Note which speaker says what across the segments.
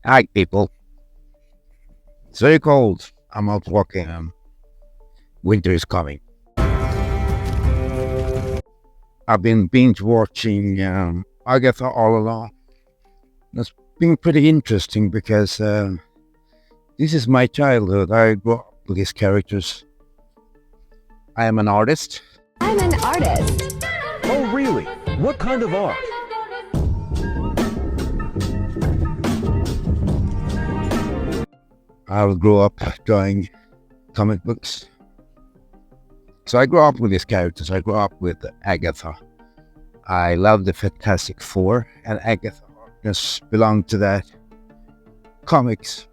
Speaker 1: Hi, people. It's very cold. I'm out walking. Winter is coming. I've been binge watching Agatha all along. It's been pretty interesting because this is my childhood. I grew up with these characters. I am an artist.
Speaker 2: I'm an artist.
Speaker 3: Oh, really? What kind of art?
Speaker 1: I grew up drawing comic books. So I grew up with these characters. I grew up with Agatha. I love the Fantastic Four, and Agatha Harkness belonged to that comics.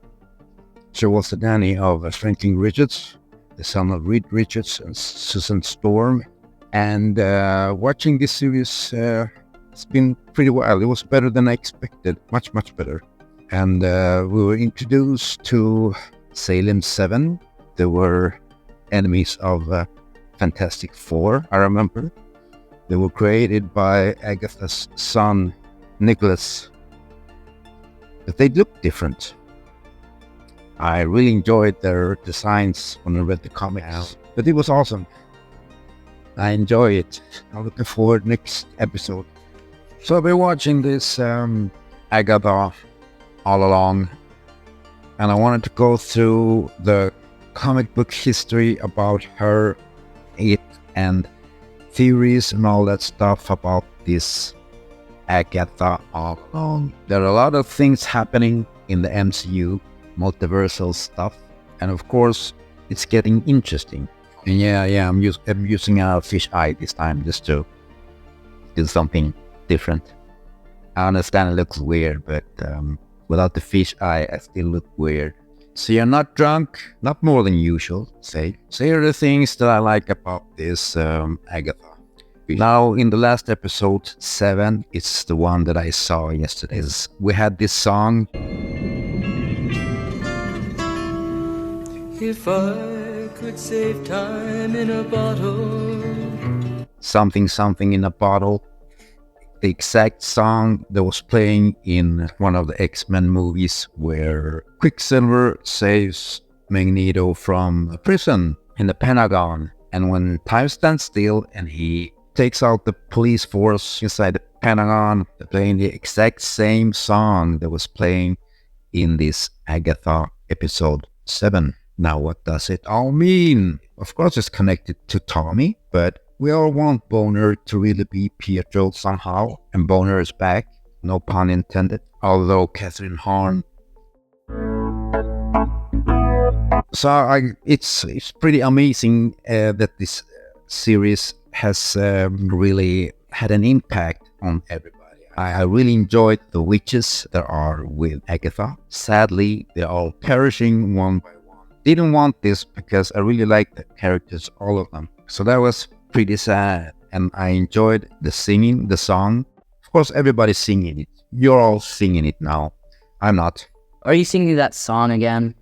Speaker 1: She was the nanny of Franklin Richards, the son of Reed Richards and Susan Storm. And watching this series, it's been pretty wild. It was better than I expected, much, much better. And we were introduced to Salem 7. There were enemies of Fantastic Four, I remember. They were created by Agatha's son, Nicholas. But they looked different. I really enjoyed their designs when I read the comics. But it was awesome. I enjoy it. I'm looking forward next episode. So I've been watching this Agatha all along, and I wanted to go through the comic book history about her, it, and theories and all that stuff about this Agatha all along. There are a lot of things happening in the MCU, multiversal stuff, and of course, it's getting interesting. And I'm using a fish eye this time just to do something different. I understand it looks weird, but without the fish eye, I still look weird. So you're not drunk, not more than usual, say. So here are the things that I like about this Agatha. Now, in the last episode, 7, it's the one that I saw yesterday. We had this song.
Speaker 4: If I could save time in a bottle.
Speaker 1: Something in a bottle. The exact song that was playing in one of the X-Men movies where Quicksilver saves Magneto from prison in the Pentagon. And when time stands still and he takes out the police force inside the Pentagon, they're playing the exact same song that was playing in this Agatha episode 7. Now, what does it all mean? Of course, it's connected to Tommy, but we all want Boner to really be Pietro somehow, and Boner is back, no pun intended, although Catherine Hahn. So it's pretty amazing that this series has really had an impact on everybody. I really enjoyed the witches that are with Agatha. Sadly, they're all perishing one by one. Didn't want this because I really liked the characters, all of them. So that was pretty sad, and I enjoyed the singing, the song. Of course, everybody's singing it. You're all singing it now. I'm not.
Speaker 5: Are you singing that song again?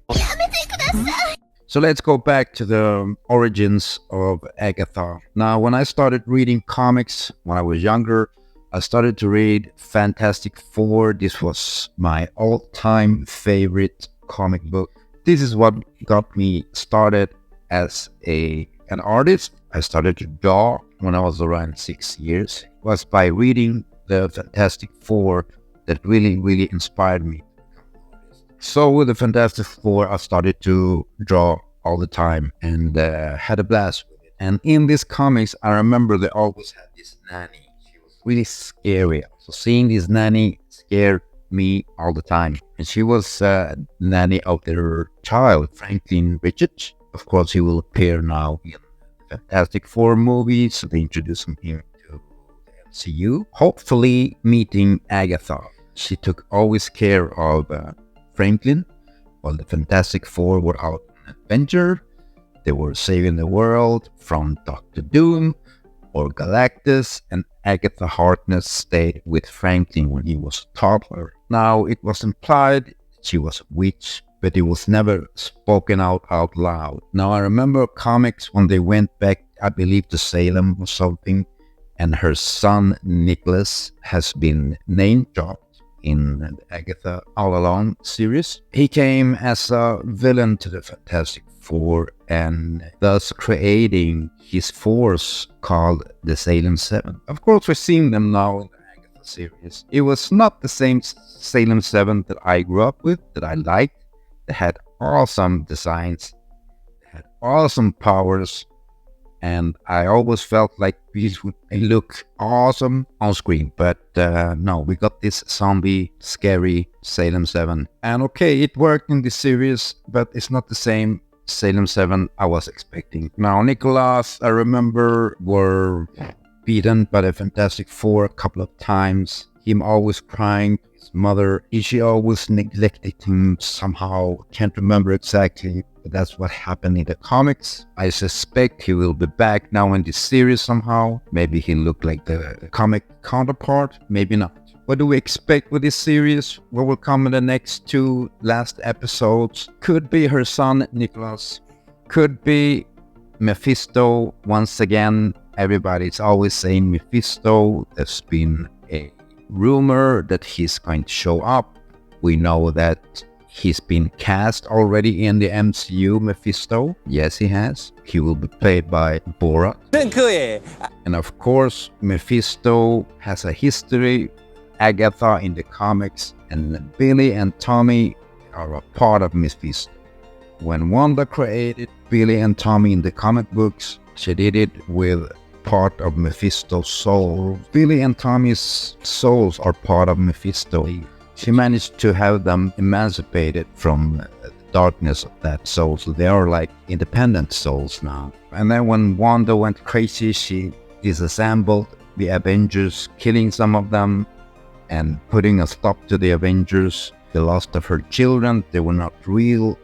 Speaker 1: So let's go back to the origins of Agatha. Now, when I started reading comics when I was younger, I started to read Fantastic Four. This was my all-time favorite comic book. This is what got me started as an artist. I started to draw when I was around 6 years. It was by reading the Fantastic Four that really inspired me. So with the Fantastic Four, I started to draw all the time and had a blast with it. And in these comics, I remember they always had this nanny. She was really scary. So seeing this nanny scared me all the time. And she was nanny of their child, Franklin Richards. Of course, he will appear now in Fantastic Four movies. So they introduced him here to the MCU. Hopefully meeting Agatha. She took always care of Franklin while the Fantastic Four were out on an adventure. They were saving the world from Doctor Doom or Galactus, and Agatha Harkness stayed with Franklin when he was a toddler. Now, it was implied that she was a witch, but it was never spoken out loud. Now, I remember comics when they went back, I believe, to Salem or something, and her son, Nicholas, has been name dropped. in the Agatha All Alone series. He came as a villain to the Fantastic Four and thus creating his force called the Salem 7. Of course, we're seeing them now in the Agatha series. It was not the same Salem 7 that I grew up with, that I liked. They had awesome designs, they had awesome powers, and I always felt like these would look awesome on screen. But no, we got this zombie, scary Salem 7. And okay, it worked in this series, but it's not the same Salem 7 I was expecting. Now, Nicholas, I remember, were beaten by the Fantastic Four a couple of times. Him always crying, his mother, she always neglected him somehow. Can't remember exactly, but that's what happened in the comics. I suspect he will be back now in this series somehow. Maybe he'll look like the comic counterpart, maybe not. What do we expect with this series? What will come in the next 2 last episodes? Could be her son, Nicholas. Could be Mephisto once again. Everybody's always saying Mephisto. There's been a rumor that he's going to show up. We know that he's been cast already in the MCU, Mephisto. Yes, he has. He will be played by Borat. And of course, Mephisto has a history. Agatha in the comics, and Billy and Tommy are a part of Mephisto. When Wanda created Billy and Tommy in the comic books, she did it with part of Mephisto's soul. Billy and Tommy's souls are part of Mephisto. She managed to have them emancipated from the darkness of that soul, so they are like independent souls now. And then when Wanda went crazy, she disassembled the Avengers, killing some of them and putting a stop to the Avengers. The loss of her children, they were not real,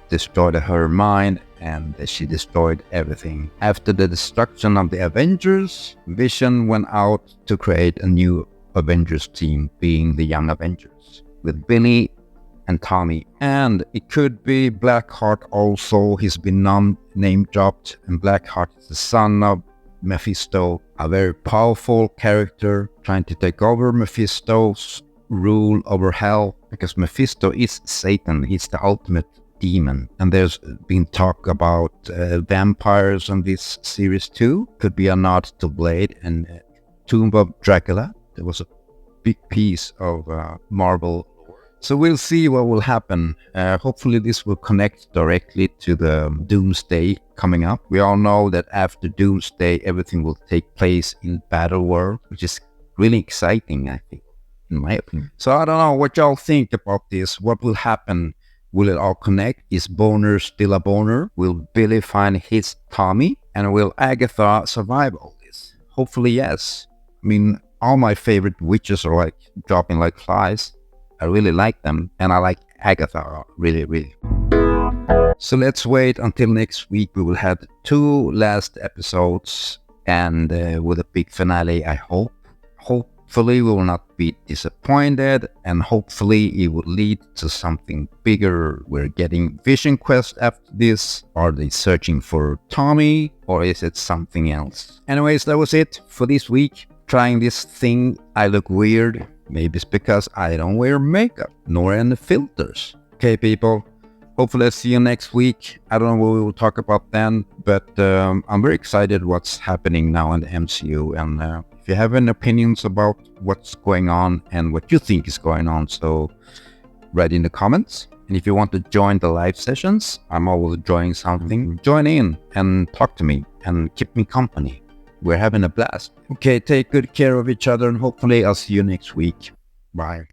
Speaker 1: destroyed her mind, and she destroyed everything. After the destruction of the Avengers, Vision went out to create a new Avengers team, being the Young Avengers, with Billy and Tommy. And it could be Blackheart also. He's been name dropped, and Blackheart is the son of Mephisto, a very powerful character trying to take over Mephisto's rule over hell, because Mephisto is Satan. He's the ultimate demon. And there's been talk about vampires in this series too. Could be a nod to Blade and Tomb of Dracula. There was a big piece of Marvel. So we'll see what will happen. Hopefully this will connect directly to the Doomsday coming up. We all know that after Doomsday, everything will take place in Battleworld, which is really exciting, I think, in my opinion. So I don't know what y'all think about this. What will happen? Will it all connect? Is Boner still a Boner? Will Billy find his Tommy? And will Agatha survive all this? Hopefully yes. I mean, all my favorite witches are like dropping like flies. I really like them, and I like Agatha really, really. So let's wait until next week. We will have 2 last episodes, and with a big finale, I hope. Hopefully we will not be disappointed, and hopefully it will lead to something bigger. We're getting Vision Quest after this. Are they searching for Tommy, or is it something else? Anyways, that was it for this week. Trying this thing, I look weird. Maybe it's because I don't wear makeup, nor any filters. Okay, people. Hopefully I'll see you next week. I don't know what we will talk about then, but I'm very excited what's happening now in the MCU. And if you have any opinions about what's going on and what you think is going on, so write in the comments. And if you want to join the live sessions, I'm always enjoying something. Join in and talk to me and keep me company. We're having a blast. Okay, take good care of each other, and hopefully I'll see you next week. Bye.